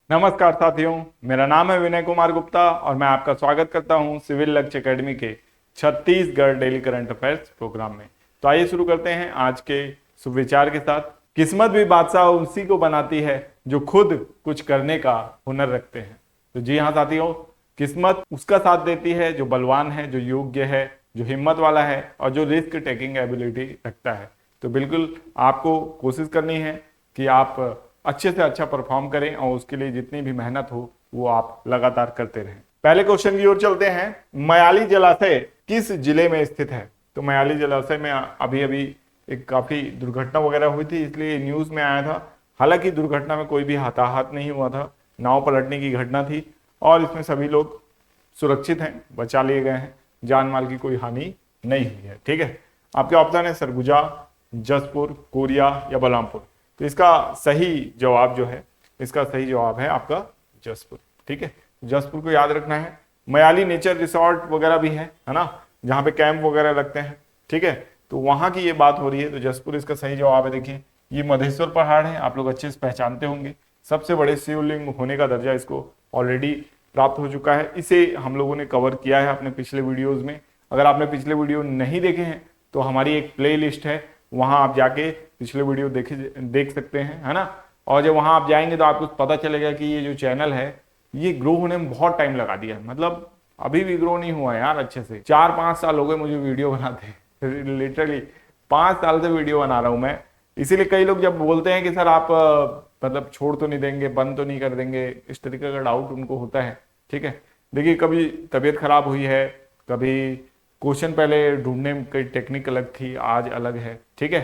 नमस्कार साथियों, मेरा नाम है विनय कुमार गुप्ता और मैं आपका स्वागत करता हूं सिविल लक्ष्य एकेडमी के Chhattisgarh daily current affairs programme में। तो आइए शुरू करते हैं आज के सुविचार के साथ। किस्मत भी बादशाह उसी को बनाती है जो खुद कुछ करने का हुनर रखते हैं। तो जी हाँ साथियों, किस्मत उसका साथ देती है जो बलवान है, जो योग्य है, जो हिम्मत वाला है और जो रिस्क टेकिंग एबिलिटी रखता है। तो बिल्कुल आपको कोशिश करनी है कि आप अच्छे से अच्छा परफॉर्म करें और उसके लिए जितनी भी मेहनत हो वो आप लगातार करते रहें। पहले क्वेश्चन की ओर चलते हैं। मयाली जलाशय किस जिले में स्थित है? तो मयाली जलाशय में अभी अभी एक काफी दुर्घटना वगैरह हुई थी, इसलिए न्यूज में आया था। हालांकि दुर्घटना में कोई भी हताहत नहीं हुआ था, नाव पलटने की घटना थी और इसमें सभी लोग सुरक्षित हैं, बचा लिए गए हैं, जान माल की कोई हानि नहीं हुई है। ठीक है, आपके ऑप्शन है सरगुजा, जसपुर, कोरिया या बलरामपुर। तो इसका सही जवाब जो है, इसका सही जवाब है आपका जसपुर। ठीक है, जसपुर को याद रखना है। मयाली नेचर रिसोर्ट वगैरह भी है ना, जहाँ पे कैंप वगैरह लगते हैं। ठीक है, तो वहां की ये बात हो रही है, तो जसपुर इसका सही जवाब है। देखिए, ये मधेश्वर पहाड़ है, आप लोग अच्छे से पहचानते होंगे। सबसे बड़े शिवलिंग होने का दर्जा इसको ऑलरेडी प्राप्त हो चुका है। इसे हम लोगों ने कवर किया है अपने पिछले वीडियोज में। अगर आपने पिछले वीडियो नहीं देखे हैं तो हमारी एक प्ले लिस्ट है, वहां आप जाके पिछले वीडियो देख सकते हैं, है ना। और जब वहां आप जाएंगे तो आपको पता चलेगा कि ये जो चैनल है ये ग्रो होने में बहुत टाइम लगा दिया है। मतलब अभी भी ग्रो नहीं हुआ है यार अच्छे से। 4-5 साल हो गए मुझे वीडियो बनाते लिटरली 5 साल से वीडियो बना रहा हूं मैं। इसीलिए कई लोग जब बोलते हैं कि सर आप मतलब छोड़ तो नहीं देंगे, बंद तो नहीं कर देंगे, इस तरीके का डाउट उनको होता है। ठीक है, देखिए कभी तबीयत खराब हुई है, कभी क्वेश्चन पहले ढूंढने की टेक्निक अलग थी, आज अलग है। ठीक है,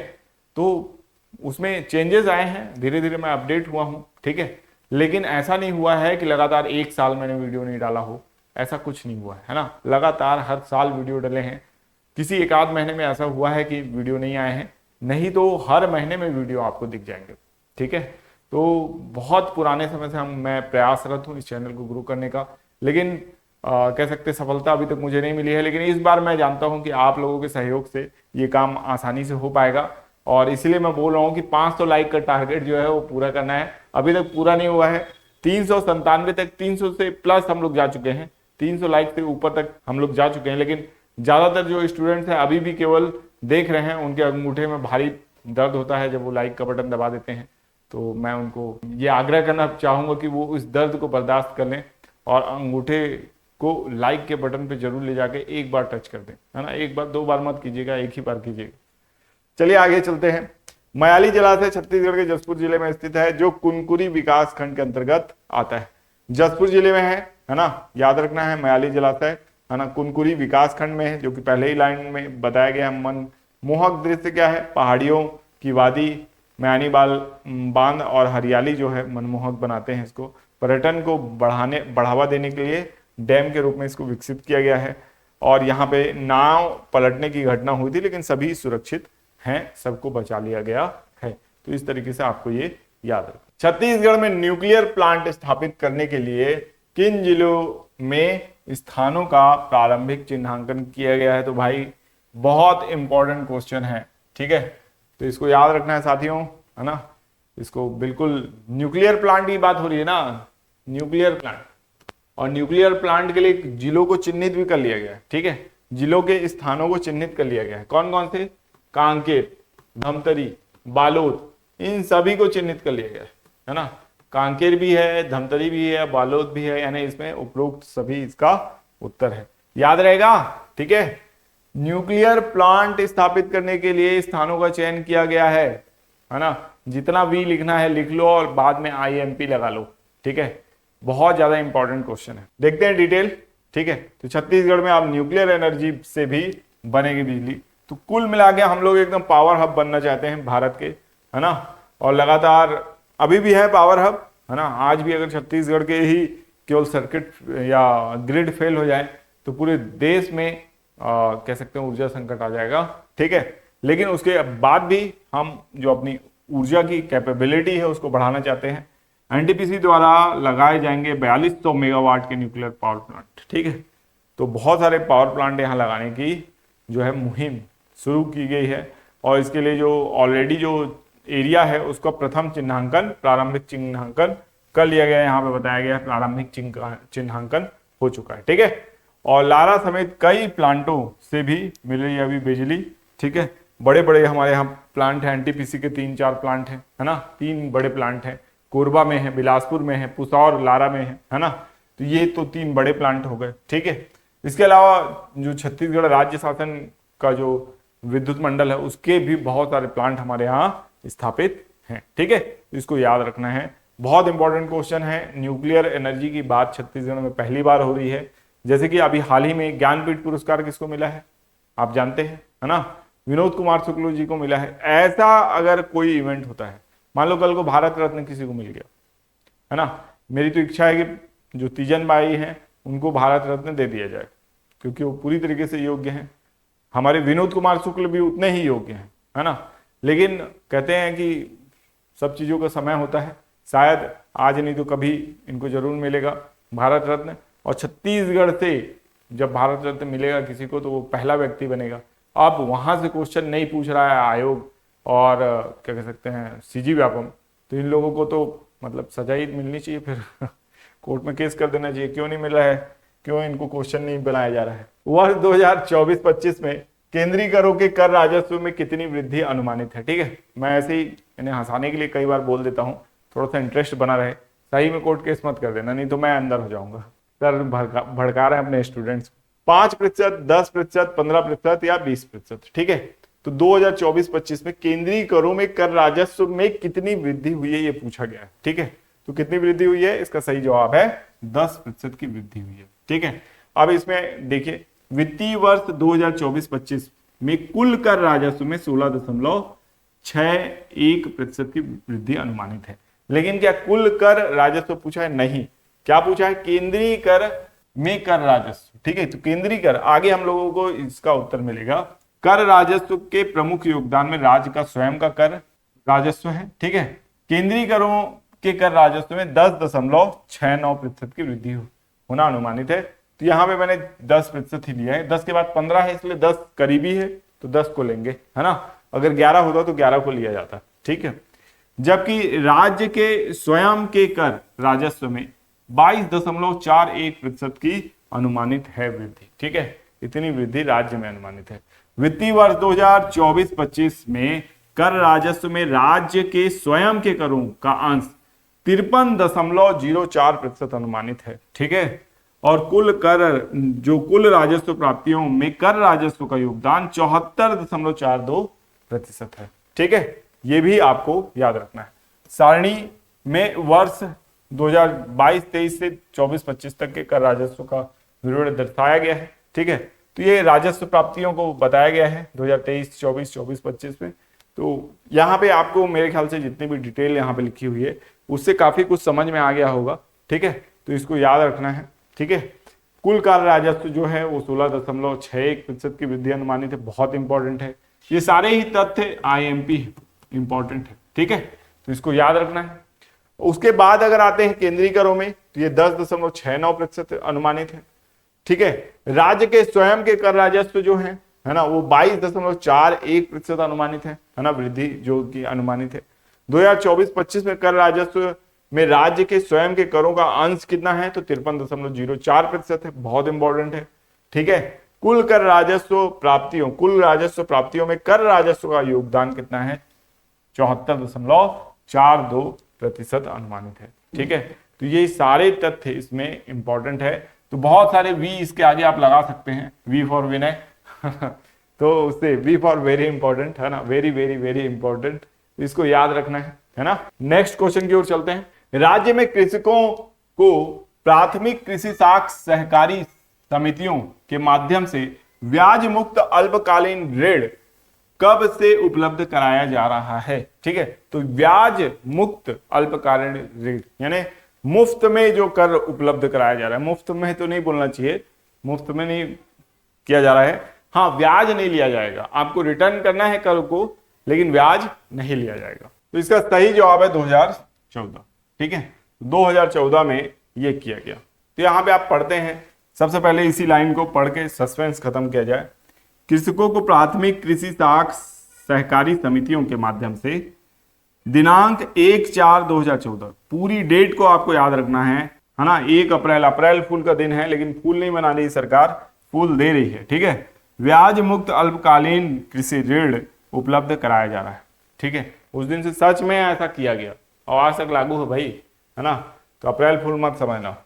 तो उसमें चेंजेस आए हैं, धीरे धीरे मैं अपडेट हुआ हूं। ठीक है, लेकिन ऐसा नहीं हुआ है कि लगातार 1 साल मैंने वीडियो नहीं डाला हो, ऐसा कुछ नहीं हुआ है ना। लगातार हर साल वीडियो डले हैं। किसी एक आध महीने में ऐसा हुआ है कि वीडियो नहीं आए हैं, नहीं तो हर महीने में वीडियो आपको दिख जाएंगे। ठीक है, तो बहुत पुराने समय से मैं प्रयासरत हूँ इस चैनल को ग्रो करने का, लेकिन कह सकते सफलता अभी तक मुझे नहीं मिली है। लेकिन इस बार मैं जानता हूं कि आप लोगों के सहयोग से ये काम आसानी से हो पाएगा और इसीलिए मैं बोल रहा हूं कि 500 लाइक का टारगेट जो है वो पूरा करना है। अभी तक पूरा नहीं हुआ है। 397 तक, 300 से प्लस हम लोग जा चुके हैं, 300 लाइक से ऊपर तक हम लोग जा चुके हैं। लेकिन ज्यादातर जो स्टूडेंट्स हैं अभी भी केवल देख रहे हैं, उनके अंगूठे में भारी दर्द होता है जब वो लाइक का बटन दबा देते हैं। तो मैं उनको ये आग्रह करना चाहूंगा कि वो इस दर्द को बर्दाश्त कर लें और अंगूठे को लाइक के बटन पे जरूर ले जाके एक बार टच कर दें, है ना। एक बार 2 बार मत कीजिएगा, एक ही बार कीजिएगा। चलिए आगे चलते हैं। मयाली जलाशय छत्तीसगढ़ के जसपुर जिले में स्थित है, जो कुनकुरी विकास खंड के अंतर्गत आता है। जसपुर जिले में है ना, याद रखना है मयाली जलाशय, है ना, कुनकुरी विकास खंड में है, जो कि पहले ही लाइन में बताया गया। मनमोहक दृश्य क्या है? पहाड़ियों की वादी, म्यानी बांध और हरियाली जो है मनमोहक बनाते हैं इसको। पर्यटन को बढ़ावा देने के लिए डैम के रूप में इसको विकसित किया गया है। और यहाँ पे नाव पलटने की घटना हुई थी, लेकिन सभी सुरक्षित हैं, सबको बचा लिया गया है। तो इस तरीके से आपको ये याद रखना। छत्तीसगढ़ में न्यूक्लियर प्लांट स्थापित करने के लिए किन जिलों में स्थानों का प्रारंभिक चिन्हांकन किया गया है? तो भाई बहुत इंपॉर्टेंट क्वेश्चन है। ठीक है, तो इसको याद रखना है साथियों, है ना। इसको बिल्कुल, न्यूक्लियर प्लांट की बात हो रही है ना, न्यूक्लियर प्लांट, और न्यूक्लियर प्लांट के लिए जिलों को चिन्हित भी कर लिया गया है। ठीक है, जिलों के स्थानों को चिन्हित कर लिया गया है। कौन कौन से? कांकेर, धमतरी, बालोद, इन सभी को चिन्हित कर लिया गया है ना। कांकेर भी है, धमतरी भी है, बालोद भी है, यानी इसमें उपरोक्त सभी इसका उत्तर है। याद रहेगा? ठीक है, न्यूक्लियर प्लांट स्थापित करने के लिए स्थानों का चयन किया गया है ना। जितना भी लिखना है लिख लो और बाद में IMP लगा लो। ठीक है, बहुत ज्यादा इंपॉर्टेंट क्वेश्चन है। देखते हैं डिटेल। ठीक है, तो छत्तीसगढ़ में अब न्यूक्लियर एनर्जी से भी बनेगी बिजली। तो कुल मिला के हम लोग एकदम पावर हब बनना चाहते हैं भारत के, है ना। और लगातार अभी भी है पावर हब, है ना। आज भी अगर छत्तीसगढ़ के ही केवल सर्किट या ग्रिड फेल हो जाए तो पूरे देश में कह सकते हैं ऊर्जा संकट आ जाएगा। ठीक है, लेकिन उसके बाद भी हम जो अपनी ऊर्जा की कैपेबिलिटी है उसको बढ़ाना चाहते हैं। NTPC द्वारा लगाए जाएंगे 4200 मेगावाट के न्यूक्लियर पावर प्लांट। ठीक है, तो बहुत सारे पावर प्लांट यहाँ लगाने की जो है मुहिम शुरू की गई है और इसके लिए जो ऑलरेडी जो एरिया है उसका प्रथम चिन्हांकन, प्रारंभिक चिन्हांकन कर लिया गया, यहाँ पे बताया गया प्रारंभिक चिन्हांकन हो चुका है। ठीक है, और लारा समेत कई प्लांटों से भी मिल रही है अभी बिजली। ठीक है, बड़े बड़े हमारे यहाँ प्लांट हैं, एनटीपीसी के 3-4 प्लांट हैं, है ना, 3 बड़े प्लांट हैं, कोरबा में है, बिलासपुर में है, पुसौर, लारा में है ना। तो ये तो 3 बड़े प्लांट हो गए। ठीक है, इसके अलावा जो छत्तीसगढ़ राज्य शासन का जो विद्युत मंडल है उसके भी बहुत सारे प्लांट हमारे यहाँ स्थापित हैं। ठीक है, इसको याद रखना है, बहुत इंपॉर्टेंट क्वेश्चन है। न्यूक्लियर एनर्जी की बात छत्तीसगढ़ में पहली बार हो रही है, जैसे कि अभी हाल ही में ज्ञानपीठ पुरस्कार किसको मिला है आप जानते हैं, है ना, विनोद कुमार शुक्ल जी को मिला है। ऐसा अगर कोई इवेंट होता है, मान लो कल को भारत रत्न किसी को मिल गया, है ना, मेरी तो इच्छा है कि जो तीजन बाई हैं उनको भारत रत्न दे दिया जाए, क्योंकि वो पूरी तरीके से योग्य हैं। हमारे विनोद कुमार शुक्ल भी उतने ही योग्य हैं, है ना, लेकिन कहते हैं कि सब चीज़ों का समय होता है, शायद आज नहीं तो कभी इनको जरूर मिलेगा भारत रत्न। और छत्तीसगढ़ से जब भारत रत्न मिलेगा किसी को तो वो पहला व्यक्ति बनेगा। अब वहां से क्वेश्चन नहीं पूछ रहा है आयोग और क्या कह सकते हैं सीजी व्यापम, तो इन लोगों को तो मतलब सजा ही मिलनी चाहिए, फिर कोर्ट में केस कर देना चाहिए, क्यों नहीं मिल रहा है, क्यों इनको क्वेश्चन नहीं बनाया जा रहा है। वर्ष 2024-25 में केंद्रीय करों के कर राजस्व में कितनी वृद्धि अनुमानित है। ठीक है, मैं ऐसे ही इन्हें हंसाने के लिए कई बार बोल देता हूँ, थोड़ा सा इंटरेस्ट बना रहे, सही में कोर्ट केस मत कर देना, नहीं तो मैं अंदर हो जाऊंगा। सर भड़का रहे हैं अपने स्टूडेंट्स को। 5%, 10%, 15% या 20%। ठीक है, तो 2024-25 में केंद्रीय करों में कर राजस्व में कितनी वृद्धि हुई है ये पूछा गया है। ठीक है, तो कितनी वृद्धि हुई है, इसका सही जवाब है 10% की वृद्धि हुई है। ठीक है, अब इसमें देखिए वित्तीय वर्ष 2024-25 में कुल कर राजस्व में 16.61% की वृद्धि अनुमानित है। लेकिन क्या कुल कर राजस्व पूछा है, नहीं, क्या पूछा है, केंद्रीय कर में कर राजस्व। ठीक है, तो केंद्रीय कर, आगे हम लोगों को इसका उत्तर मिलेगा। कर राजस्व के प्रमुख योगदान में राज्य का स्वयं का कर राजस्व है। ठीक है, केंद्रीय करों के कर राजस्व में 10.69% की वृद्धि होना अनुमानित है। तो यहाँ पे मैंने 10% ही लिया है, 10 के बाद 15 है, इसलिए 10 करीबी है तो 10 को लेंगे, है ना। अगर 11 होता तो 11 को लिया जाता। ठीक है, जबकि राज्य के स्वयं के कर राजस्व में 22.41% की अनुमानित है वृद्धि। ठीक है, इतनी वृद्धि राज्य में अनुमानित है। वित्तीय वर्ष 2024-25 में कर राजस्व में राज्य के स्वयं के करों का अंश 53.04% अनुमानित है। ठीक है, और कुल कर जो कुल राजस्व प्राप्तियों में कर राजस्व का योगदान 74.42% है। ठीक है, ये भी आपको याद रखना है। सारणी में वर्ष 2022-23 से 24-25 तक के कर राजस्व का विवरण दर्शाया गया है। ठीक है, तो ये राजस्व प्राप्तियों को बताया गया है 2023, 24, 24-25 में। तो यहाँ पे आपको मेरे ख्याल से जितनी भी डिटेल यहाँ पे लिखी हुई है उससे काफी कुछ समझ में आ गया होगा। ठीक है, तो इसको याद रखना है। ठीक है, कुल कर राजस्व जो है वो 16.61% की वृद्धि अनुमानित है, बहुत इंपॉर्टेंट है। ये सारे ही तथ्य IMP इंपॉर्टेंट है। ठीक है, तो इसको याद रखना है। उसके बाद अगर आते हैं केंद्रीय करों में तो ये 10.69% अनुमानित है। ठीक है, राज्य के स्वयं के कर राजस्व जो है ना, वो 22.41% अनुमानित है ना, वृद्धि जो की अनुमानित है। 2024-25 में कर राजस्व में राज्य के स्वयं के करों का अंश कितना है, तो 53.04% है, बहुत इंपॉर्टेंट है। ठीक है, कुल कर राजस्व प्राप्तियों, कुल राजस्व प्राप्तियों में कर राजस्व का योगदान कितना है, 74.42% अनुमानित है। ठीक है, तो ये सारे तथ्य इसमें इंपॉर्टेंट है। तो बहुत सारे वी इसके आगे आप लगा सकते हैं, वी फॉर विनय तो उससे वी फॉर वेरी इंपॉर्टेंट, है ना, वेरी वेरी वेरी इंपॉर्टेंट, इसको याद रखना है ना। नेक्स्ट क्वेश्चन की ओर चलते हैं। राज्य में कृषकों को प्राथमिक कृषि साख सहकारी समितियों के माध्यम से ब्याज मुक्त अल्पकालीन ऋण कब से उपलब्ध कराया जा रहा है। ठीक है, तो ब्याज मुक्त अल्पकालीन ऋण यानी मुफ्त में जो कर उपलब्ध कराया जा रहा है, मुफ्त में तो नहीं बोलना चाहिए, मुफ्त में नहीं किया जा रहा है, हाँ ब्याज नहीं लिया जाएगा, आपको रिटर्न करना है कर को, लेकिन ब्याज नहीं लिया जाएगा। तो इसका सही जवाब है 2014। ठीक है, 2014 में ये किया गया। तो यहां पे आप पढ़ते हैं, सबसे पहले इसी लाइन को पढ़ के सस्पेंस खत्म किया जाए। कृषकों को प्राथमिक कृषि साख सहकारी समितियों के माध्यम से दिनांक 1/4/2014, पूरी डेट को आपको याद रखना है ना। 1 अप्रैल, अप्रैल फूल का दिन है, लेकिन फूल नहीं बना रही सरकार, फूल दे रही है, ठीक है। ब्याज मुक्त अल्पकालीन कृषि ऋण उपलब्ध कराया जा रहा है, ठीक है। उस दिन से सच में ऐसा किया गया और आज तक लागू है भाई, है ना। तो अप्रैल फूल मत समझना।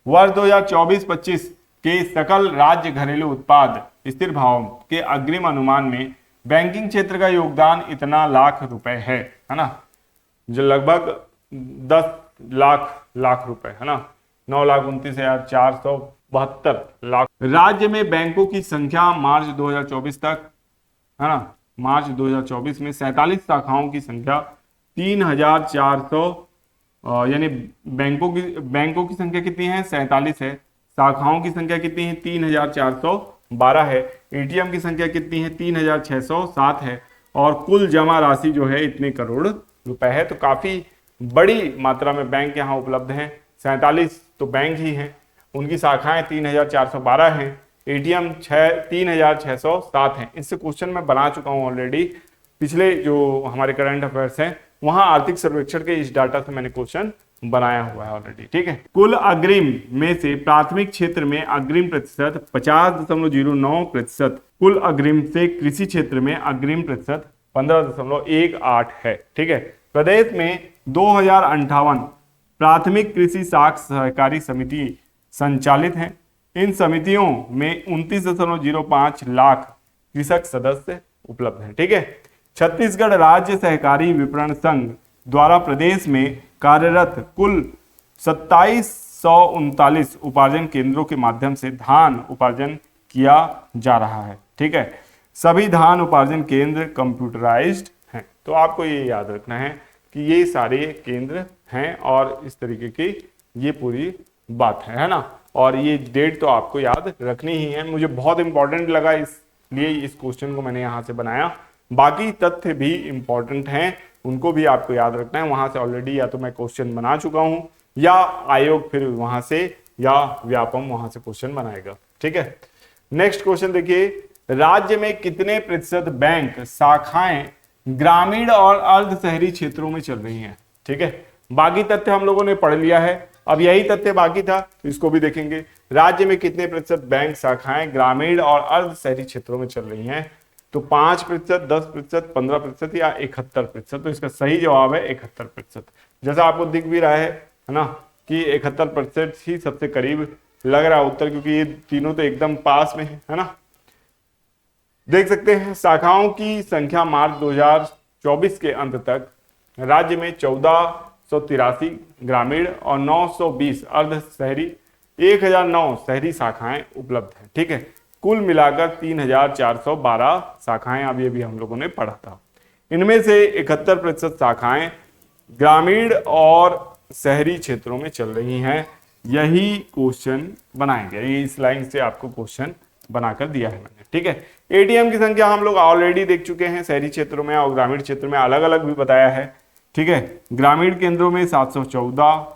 वर्ष 2024-25 के सकल राज्य घरेलू उत्पाद स्थिर भाव के अग्रिम अनुमान में बैंकिंग क्षेत्र का योगदान इतना लाख रुपए है ना, जो लगभग 10 लाख रुपए, है ना। 9,29,472 लाख। राज्य में बैंकों की संख्या मार्च 2024 तक, है ना, मार्च 2024 में 47 शाखाओं की संख्या 3,400, यानी बैंकों की संख्या कितनी है, 47 है। शाखाओं की संख्या कितनी है, 3,412 है। एटीएम की संख्या कितनी है, 3,607 है। और कुल जमा राशि जो है इतने करोड़ रुपए है। तो काफी बड़ी मात्रा में बैंक यहाँ उपलब्ध हैं। 47 तो बैंक ही हैं, उनकी शाखाएं 3,412 हैं, एटीएम 3,607 हैं। इससे क्वेश्चन मैं बना चुका हूँ ऑलरेडी, पिछले जो हमारे करंट अफेयर्स हैं वहां आर्थिक सर्वेक्षण के इस डाटा से मैंने क्वेश्चन बनाया हुआ है ऑलरेडी, ठीक है। कुल अग्रिम में से प्राथमिक क्षेत्र में अग्रिम प्रतिशत 50.09%, कुल अग्रिम से कृषि क्षेत्र में अग्रिम प्रतिशत 15.18 है, ठीक है। प्रदेश में 2058 प्राथमिक कृषि साख सहकारी समिति संचालित हैं। इन समितियों में 29.05 लाख कृषक सदस्य उपलब्ध हैं, ठीक है। छत्तीसगढ़ राज्य सहकारी विपणन संघ द्वारा प्रदेश में कार्यरत कुल 2739 उपार्जन केंद्रों के माध्यम से धान उपार्जन किया जा रहा है, ठीक है। सभी धान उपार्जन केंद्र कंप्यूटराइज्ड हैं। तो आपको ये याद रखना है कि ये सारे केंद्र हैं और इस तरीके की ये पूरी बात है ना। और ये डेट तो आपको याद रखनी ही है। मुझे बहुत इंपॉर्टेंट लगा, इसलिए इस क्वेश्चन को मैंने यहाँ से बनाया। बाकी तथ्य भी इंपॉर्टेंट हैं, उनको भी आपको याद रखना है। वहां से ऑलरेडी या तो मैं क्वेश्चन बना चुका हूं या आयोग फिर वहां से या व्यापम वहां से क्वेश्चन बनाएगा, ठीक है। नेक्स्ट क्वेश्चन देखिए, राज्य में कितने प्रतिशत बैंक शाखाएं ग्रामीण और अर्ध शहरी क्षेत्रों में चल रही हैं, ठीक है। बाकी तथ्य हम लोगों ने पढ़ लिया है, अब यही तथ्य बाकी था तो इसको भी देखेंगे। राज्य में कितने प्रतिशत बैंक शाखाएं ग्रामीण और अर्ध शहरी क्षेत्रों में चल रही हैं, तो 5%, 10%, 15% या 71%। तो इसका सही जवाब है 71%। जैसा आपको दिख भी रहा है ना, कि 71% ही सबसे करीब लग रहा है उत्तर, क्योंकि ये तीनों तो एकदम पास में है ना। देख सकते हैं शाखाओं की संख्या मार्च 2024 के अंत तक राज्य में 1483 ग्रामीण और 920 अर्ध शहरी, 1009 शहरी शाखाएं उपलब्ध हैं, ठीक है। कुल मिलाकर 3,412 शाखाएं अभी अभी हम लोगों ने पढ़ा था। इनमें से 71% शाखाएं ग्रामीण और शहरी क्षेत्रों में चल रही हैं। यही क्वेश्चन बनाएंगे, इस लाइन से आपको क्वेश्चन बनाकर दिया है मैंने, ठीक है। एटीएम की संख्या हम लोग ऑलरेडी देख चुके हैं, शहरी क्षेत्रों में और ग्रामीण क्षेत्र में अलग अलग भी बताया है, ठीक है। ग्रामीण केंद्रों में 714,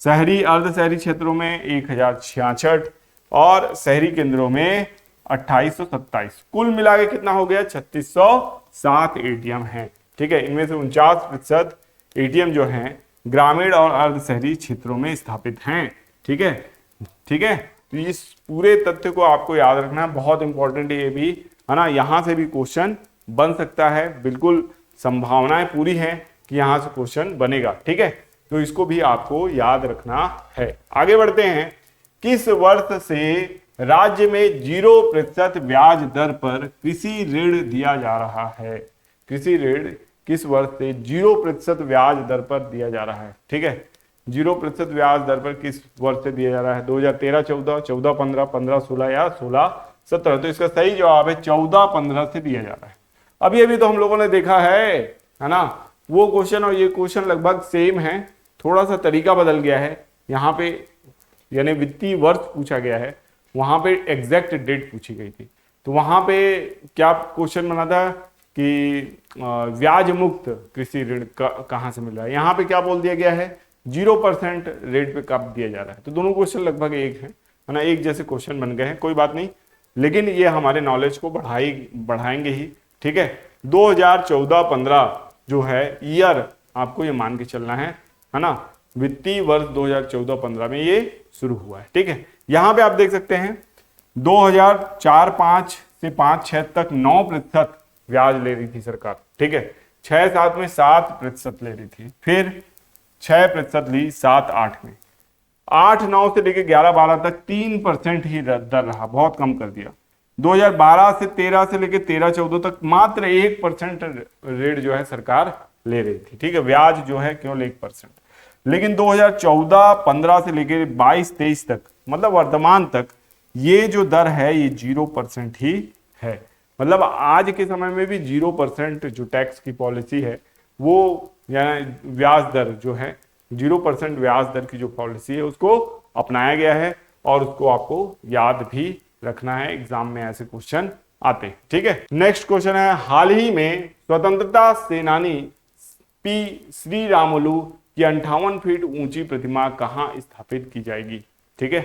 शहरी अर्ध शहरी क्षेत्रों में 1066 और शहरी केंद्रों में 2827। कुल मिला के कितना हो गया, 3607 एटीएम है, ठीक है। इनमें से 49% एटीएम जो हैं ग्रामीण और अर्ध शहरी क्षेत्रों में स्थापित हैं, ठीक है, ठीक है। तो इस पूरे तथ्य को आपको याद रखना है, बहुत इंपॉर्टेंट है ये भी, है ना। यहां से भी क्वेश्चन बन सकता है, बिल्कुल संभावनाएं पूरी है कि यहां से क्वेश्चन बनेगा, ठीक है। तो इसको भी आपको याद रखना है। आगे बढ़ते हैं, किस वर्ष से राज्य में 0% ब्याज दर पर कृषि ऋण दिया जा रहा है। कृषि ऋण किस वर्ष से 0% ब्याज दर पर दिया जा रहा है, ठीक है। 0% ब्याज दर पर किस वर्ष से दिया जा रहा है, 2013-14, 14-15, 15-16 या 16-17। तो इसका सही जवाब है 14-15 से दिया जा रहा है। अभी तो हम लोगों ने देखा है ना, वो क्वेश्चन और ये क्वेश्चन लगभग सेम है, थोड़ा सा तरीका बदल गया है। यहाँ पे यानी वित्तीय वर्ष पूछा गया है, वहां पे एग्जैक्ट डेट पूछी गई थी। तो वहां पे क्या क्वेश्चन बना था कि ब्याज मुक्त कृषि ऋण कहां से मिल रहा है, यहाँ पे क्या बोल दिया गया है 0% रेट पे कब दिया जा रहा है। तो दोनों क्वेश्चन लगभग एक है ना, एक जैसे क्वेश्चन बन गए हैं, कोई बात नहीं, लेकिन ये हमारे नॉलेज को बढ़ाएंगे ही, ठीक है। 2014-15 जो है ईयर आपको ये मान के चलना है ना। वित्तीय वर्ष 2014-15 में ये शुरू हुआ है, ठीक है। यहां पे आप देख सकते हैं 2004-5 से 5-6 तक 9% ब्याज ले रही थी सरकार, ठीक है। 6-7 में 7% ले रही थी, फिर 6% ली 7-8 में, 8-9 से लेकर 11-12 तक 3% ही दर रहा, बहुत कम कर दिया। 2012 से 13 से लेकर 13-14 तक मात्र 1% रेट जो है सरकार ले रही थी, ठीक है। ब्याज जो है केवल 1%। लेकिन 2014-15 से लेकर 22-23 तक, मतलब वर्तमान तक, ये जो दर है ये 0% ही है। मतलब आज के समय में भी 0% जो टैक्स की पॉलिसी है वो, यानी ब्याज दर जो है 0% ब्याज दर की जो पॉलिसी है उसको अपनाया गया है, और उसको आपको याद भी रखना है, एग्जाम में ऐसे क्वेश्चन आते हैं, ठीक है। नेक्स्ट क्वेश्चन है, हाल ही में स्वतंत्रता सेनानी पी श्री रामुलु की 58 फीट ऊंची प्रतिमा कहां स्थापित की जाएगी, ठीक है।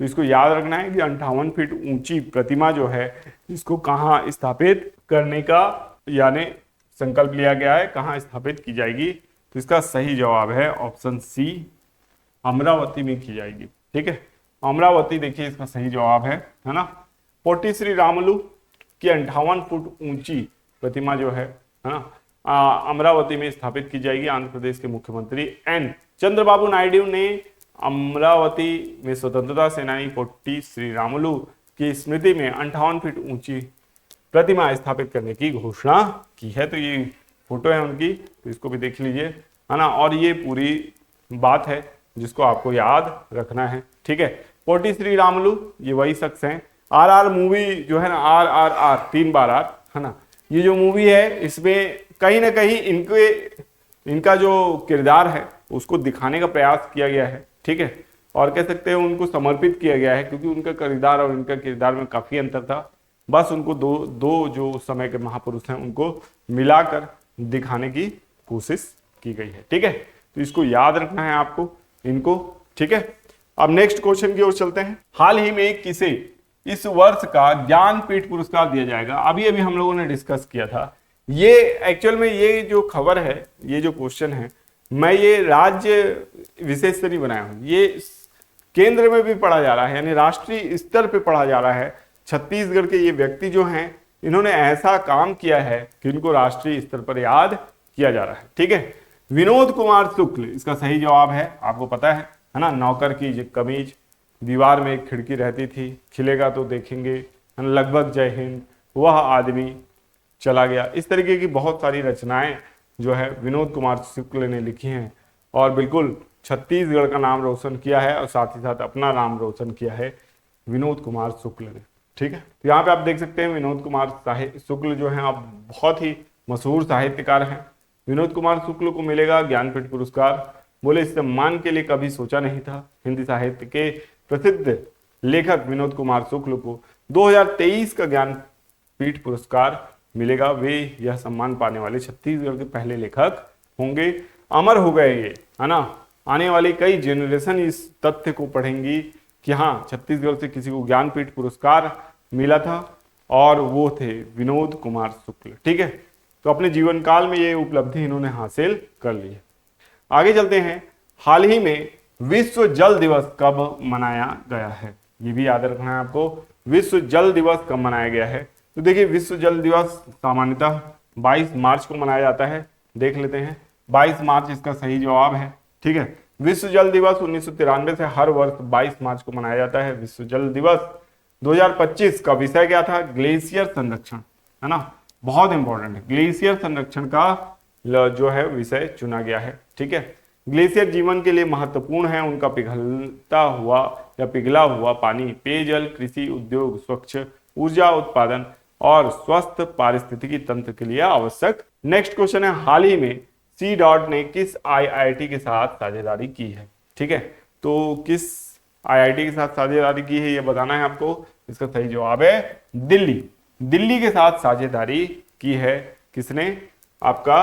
तो इसको याद रखना है कि 58 फीट ऊंची प्रतिमा जो है इसको कहां स्थापित करने का यानी संकल्प लिया गया है, कहां स्थापित की जाएगी। तो इसका सही जवाब है ऑप्शन सी, अमरावती में की जाएगी, ठीक है। अमरावती देखिए इसका सही जवाब है ना। पोटी श्री रामुलु की 58 फुट ऊंची प्रतिमा जो है ना, अमरावती में स्थापित की जाएगी। आंध्र प्रदेश के मुख्यमंत्री एन चंद्रबाबू नायडू ने अमरावती में स्वतंत्रता सेनानी पोटी श्री रामुलु की स्मृति में 58 फीट ऊंची प्रतिमा स्थापित करने की घोषणा की है। तो ये फोटो है उनकी, तो इसको भी देख लीजिए, है ना। और ये पूरी बात है जिसको आपको याद रखना है, ठीक है। पोटी श्री रामुलु ये वही शख्स हैं। RR मूवी जो है ना, RRR 3 बार आर, है ना, ये जो मूवी है इसमें कहीं ना कहीं इनका जो किरदार है उसको दिखाने का प्रयास किया गया है, ठीक है। और कह सकते हैं उनको समर्पित किया गया है, क्योंकि उनका किरदार और इनका किरदार में काफी अंतर था। बस उनको दो जो समय के महापुरुष हैं उनको मिलाकर दिखाने की कोशिश की गई है, ठीक है। तो इसको याद रखना है आपको इनको, ठीक है। अब नेक्स्ट क्वेश्चन की ओर चलते हैं। हाल ही में किसे इस वर्ष का ज्ञानपीठ पुरस्कार दिया जाएगा? अभी हम लोगों ने डिस्कस किया था। ये एक्चुअल में ये जो खबर है, ये जो क्वेश्चन है, मैं ये राज्य विशेष से नहीं बनाया हूं, ये केंद्र में भी पढ़ा जा रहा है, यानी राष्ट्रीय स्तर पे पढ़ा जा रहा है। छत्तीसगढ़ के ये व्यक्ति जो हैं इन्होंने ऐसा काम किया है कि इनको राष्ट्रीय स्तर पर याद किया जा रहा है, ठीक है। विनोद कुमार शुक्ल इसका सही जवाब है, आपको पता है ना। नौकर की कमीज, दीवार में एक खिड़की रहती थी, खिलेगा तो देखेंगे, लगभग जय हिंद, वह आदमी चला गया, इस तरीके की बहुत सारी रचनाएं जो है विनोद कुमार शुक्ल ने लिखी हैं, और बिल्कुल छत्तीसगढ़ का नाम रोशन किया है और साथ ही साथ अपना नाम रोशन किया है विनोद कुमार शुक्ल ने, ठीक है। तो यहाँ पे आप देख सकते हैं विनोद कुमार शुक्ल जो है आप बहुत ही मशहूर साहित्यकार हैं। विनोद कुमार शुक्ल को मिलेगा ज्ञानपीठ पुरस्कार। बोले इस सम्मान के लिए कभी सोचा नहीं था। हिंदी साहित्य के प्रसिद्ध लेखक विनोद कुमार शुक्ल को 2023 का ज्ञानपीठ पुरस्कार मिलेगा। वे यह सम्मान पाने वाले छत्तीसगढ़ के पहले लेखक होंगे। अमर हो गए ये, है ना। आने वाली कई जनरेशन इस तथ्य को पढ़ेंगी कि हाँ, छत्तीसगढ़ से किसी को ज्ञानपीठ पुरस्कार मिला था और वो थे विनोद कुमार शुक्ल, ठीक है। तो अपने जीवन काल में ये उपलब्धि इन्होंने हासिल कर ली है। आगे चलते हैं। हाल ही में विश्व जल दिवस कब मनाया गया है? ये भी याद रखना है आपको, विश्व जल दिवस कब मनाया गया है। तो देखिए, विश्व जल दिवस सामान्यतः 22 मार्च को मनाया जाता है। देख लेते हैं, 22 मार्च इसका सही जवाब है, ठीक है। विश्व जल दिवस 1993 से हर वर्ष 22 मार्च को मनाया जाता है। विश्व जल दिवस 2025 का विषय क्या था? ग्लेशियर संरक्षण, है ना, बहुत इंपॉर्टेंट है। ग्लेशियर संरक्षण का जो है विषय चुना गया है, ठीक है। ग्लेशियर जीवन के लिए महत्वपूर्ण है। उनका पिघलता हुआ या पिघला हुआ पानी पेयजल, कृषि, उद्योग, स्वच्छ ऊर्जा उत्पादन और स्वस्थ पारिस्थितिकी तंत्र के लिए आवश्यक। नेक्स्ट क्वेश्चन है, हाल ही में C.DOT ने किस IIT के साथ साझेदारी की है? ठीक है, तो किस IIT के साथ साझेदारी की है ये बताना है आपको। इसका सही जवाब है दिल्ली। दिल्ली के साथ साझेदारी की है किसने? आपका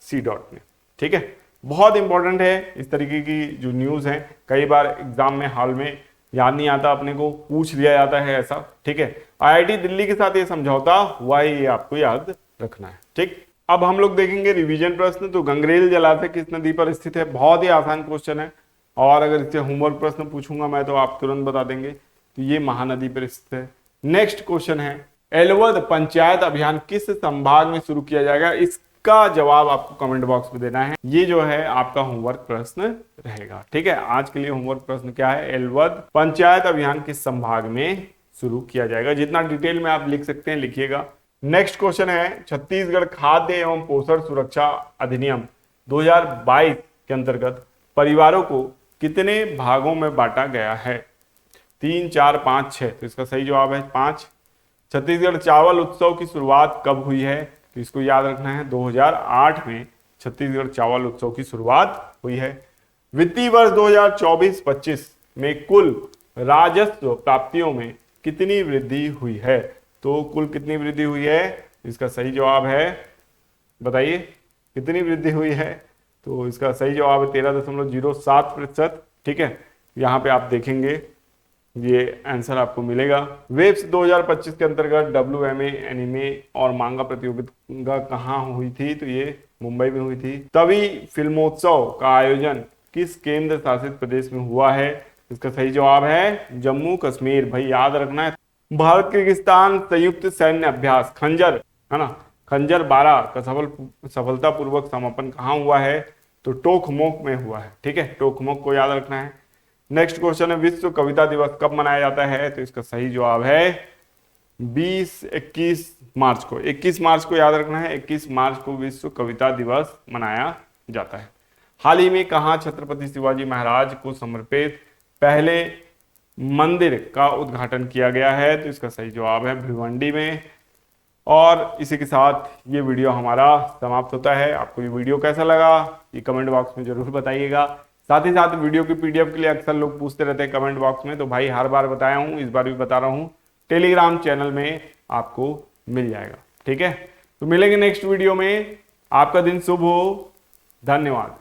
C.DOT ने, ठीक है। बहुत इंपॉर्टेंट है इस तरीके की जो न्यूज है, कई बार एग्जाम में हाल में याद नहीं आता, अपने को पूछ लिया जाता है ऐसा, ठीक है। IIT दिल्ली के साथ ये समझौता हुआ है, ये आपको याद रखना है, ठीक। अब हम लोग देखेंगे रिवीजन प्रश्न। तो गंगरेल जलाशय किस नदी पर स्थित है? बहुत ही आसान क्वेश्चन है, और अगर इससे होमवर्क प्रश्न पूछूंगा मैं तो आप तुरंत बता देंगे। तो ये महानदी पर स्थित है। नेक्स्ट क्वेश्चन है, एलवद पंचायत अभियान किस संभाग में शुरू किया जाएगा? इसका जवाब आपको कमेंट बॉक्स में देना है। ये जो है आपका होमवर्क प्रश्न रहेगा। ठीक है, आज के लिए होमवर्क प्रश्न क्या है? एलवद पंचायत अभियान किस संभाग में शुरू किया जाएगा? जितना डिटेल में आप लिख सकते हैं लिखिएगा। नेक्स्ट क्वेश्चन है, छत्तीसगढ़ खाद्य एवं पोषण सुरक्षा अधिनियम 2022 के अंतर्गत परिवारों को कितने भागों में बांटा गया है? 3, 4, 5, 6। तो इसका सही जवाब है 5। छत्तीसगढ़ चावल उत्सव की शुरुआत कब हुई है? तो इसको याद रखना है, 2008 में छत्तीसगढ़ चावल उत्सव की शुरुआत हुई है। वित्तीय वर्ष 2024-25 में कुल राजस्व प्राप्तियों में कितनी वृद्धि हुई है? तो कुल कितनी वृद्धि हुई है? इसका सही जवाब है, बताइए कितनी वृद्धि हुई है? तो इसका सही जवाब है 13.07%। ठीक है, यहाँ पे आप देखेंगे ये आंसर आपको मिलेगा। वेब्स 2025 के अंतर्गत WMA एनिमे और मांगा प्रतियोगिता कहाँ हुई थी? तो ये मुंबई में हुई थी। तभी फिल्मोत्सव का आयोजन किस केंद्र शासित प्रदेश में हुआ है? इसका सही जवाब है जम्मू कश्मीर। भाई याद रखना है। भारत किर्गिस्तान संयुक्त सैन्य अभ्यास खंजर, है ना, खंजर 12 का सफलतापूर्वक समापन कहाँ हुआ है? तो टोकमोक में हुआ है। ठीक है, टोकमोक को याद रखना है। नेक्स्ट क्वेश्चन है, विश्व कविता दिवस कब मनाया जाता है? तो इसका सही जवाब है 21 मार्च को। 21 मार्च को याद रखना है, 21 मार्च को विश्व कविता दिवस मनाया जाता है। हाल ही में कहाँ छत्रपति शिवाजी महाराज को समर्पित पहले मंदिर का उद्घाटन किया गया है? तो इसका सही जवाब है भिवंडी में। और इसी के साथ ये वीडियो हमारा समाप्त होता है। आपको ये वीडियो कैसा लगा ये कमेंट बॉक्स में जरूर बताइएगा। साथ ही साथ वीडियो की PDF के लिए अक्सर लोग पूछते रहते हैं कमेंट बॉक्स में, तो भाई हर बार बताया हूँ, इस बार भी बता रहा हूँ, टेलीग्राम चैनल में आपको मिल जाएगा। ठीक है, तो मिलेंगे नेक्स्ट वीडियो में। आपका दिन शुभ हो। धन्यवाद।